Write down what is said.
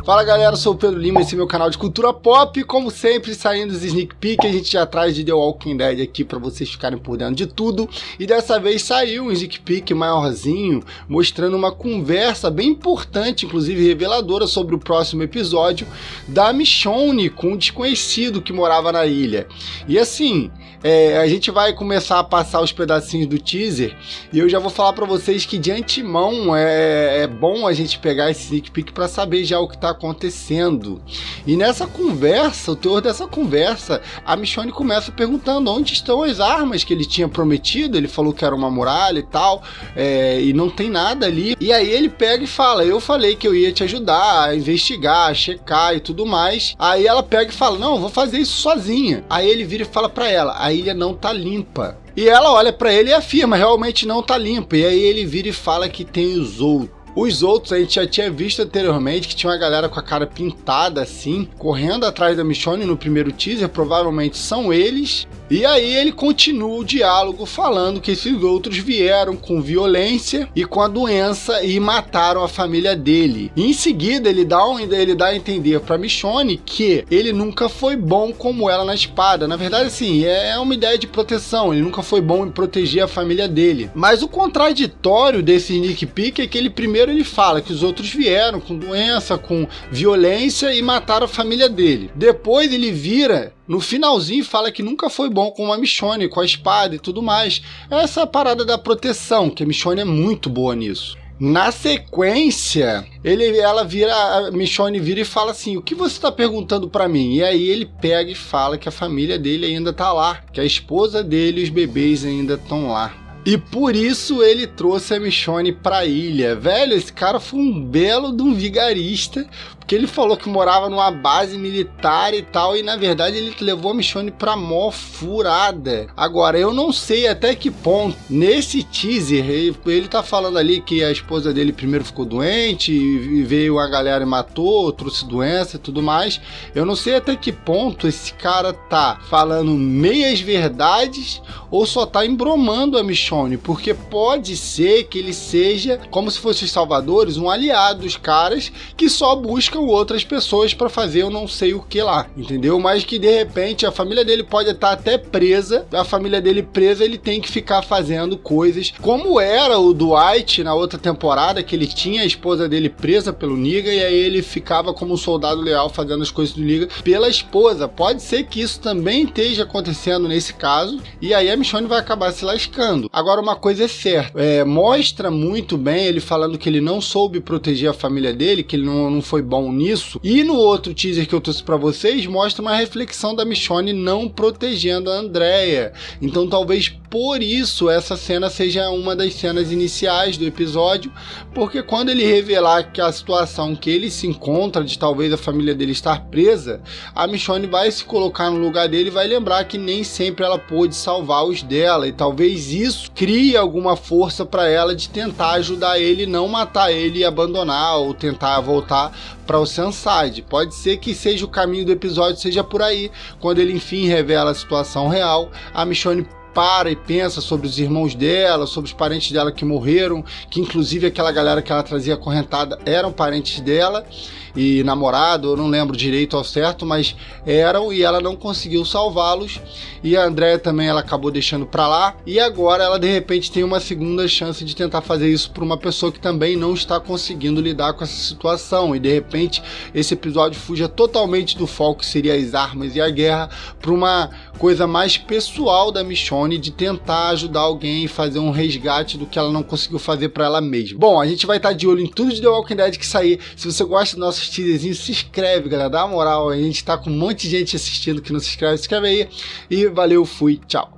Fala galera, eu sou o Pedro Lima, esse é meu canal de cultura pop. Como sempre, saindo dos sneak peek, a gente já traz de The Walking Dead aqui pra vocês ficarem por dentro de tudo. E dessa vez saiu um sneak peek maiorzinho, mostrando uma conversa bem importante, inclusive reveladora, sobre o próximo episódio da Michonne com um desconhecido que morava na ilha. E assim, a gente vai começar a passar os pedacinhos do teaser e eu já vou falar pra vocês que de antemão é bom a gente pegar esse sneak peek pra saber já o que tá acontecendo. E nessa conversa, o teor dessa conversa, a Michonne começa perguntando onde estão as armas que ele tinha prometido. Ele falou que era uma muralha e tal, e não tem nada ali. E aí ele pega e fala, eu falei que eu ia te ajudar a investigar, a checar e tudo mais. Aí ela pega e fala, não, eu vou fazer isso sozinha. Aí ele vira e fala pra ela, a ilha não tá limpa. E ela olha pra ele e afirma, realmente não tá limpa. E aí ele vira e fala que tem os outros. Os outros a gente já tinha visto anteriormente, que tinha uma galera com a cara pintada assim, correndo atrás da Michonne no primeiro teaser, provavelmente são eles. E aí ele continua o diálogo falando que esses outros vieram com violência e com a doença e mataram a família dele. E em seguida ele dá a entender pra Michonne que ele nunca foi bom como ela na espada. Na verdade, assim, é uma ideia de proteção, ele nunca foi bom em proteger a família dele. Mas o contraditório desse sneak peek é que ele fala que os outros vieram com doença, com violência e mataram a família dele. Depois ele vira no finalzinho fala que nunca foi bom com a Michonne, com a espada e tudo mais. Essa é a parada da proteção, que a Michonne é muito boa nisso. Na sequência, a Michonne vira e fala assim, o que você tá perguntando pra mim? E aí ele pega e fala que a família dele ainda tá lá, que a esposa dele e os bebês ainda estão lá. E por isso ele trouxe a Michonne pra ilha. Velho, esse cara foi um belo de um vigarista, porque ele falou que morava numa base militar e tal, e na verdade ele levou a Michonne pra mó furada. Agora, eu não sei até que ponto, nesse teaser, ele tá falando ali que a esposa dele primeiro ficou doente, e veio a galera e matou, trouxe doença e tudo mais. Eu não sei até que ponto esse cara tá falando meias verdades, ou só tá embromando a Michonne, porque pode ser que ele seja, como se fossem os salvadores, um aliado dos caras que só buscam outras pessoas pra fazer eu não sei o que lá, entendeu? Mas que de repente a família dele pode estar até presa, a família dele presa, ele tem que ficar fazendo coisas, como era o Dwight na outra temporada, que ele tinha a esposa dele presa pelo Negan, e aí ele ficava como um soldado leal fazendo as coisas do Negan pela esposa. Pode ser que isso também esteja acontecendo nesse caso, e aí a Michonne vai acabar se lascando. Agora, uma coisa é certa, mostra muito bem ele falando que ele não soube proteger a família dele, que ele não foi bom nisso, e no outro teaser que eu trouxe pra vocês, mostra uma reflexão da Michonne não protegendo a Andrea. Então talvez por isso essa cena seja uma das cenas iniciais do episódio, porque quando ele revelar que a situação que ele se encontra, de talvez a família dele estar presa, a Michonne vai se colocar no lugar dele e vai lembrar que nem sempre ela pôde salvar os dela, e talvez isso crie alguma força para ela de tentar ajudar ele, não matar ele e abandonar, ou tentar voltar para o Sunside. Pode ser que seja o caminho do episódio, seja por aí, quando ele enfim revela a situação real, a Michonne para e pensa sobre os irmãos dela, sobre os parentes dela que morreram, que inclusive aquela galera que ela trazia acorrentada eram parentes dela, e namorado, eu não lembro direito ao certo, mas eram, e ela não conseguiu salvá-los, e a Andrea também ela acabou deixando pra lá, e agora ela de repente tem uma segunda chance de tentar fazer isso por uma pessoa que também não está conseguindo lidar com essa situação, e de repente esse episódio fuja totalmente do foco que seria as armas e a guerra, para uma coisa mais pessoal da Michonne, de tentar ajudar alguém e fazer um resgate do que ela não conseguiu fazer pra ela mesma. Bom, a gente vai estar de olho em tudo de The Walking Dead que sair. Se você gosta do nosso teaserzinho, se inscreve, galera, dá uma moral, a gente tá com um monte de gente assistindo que não se inscreve aí, e valeu, fui, tchau.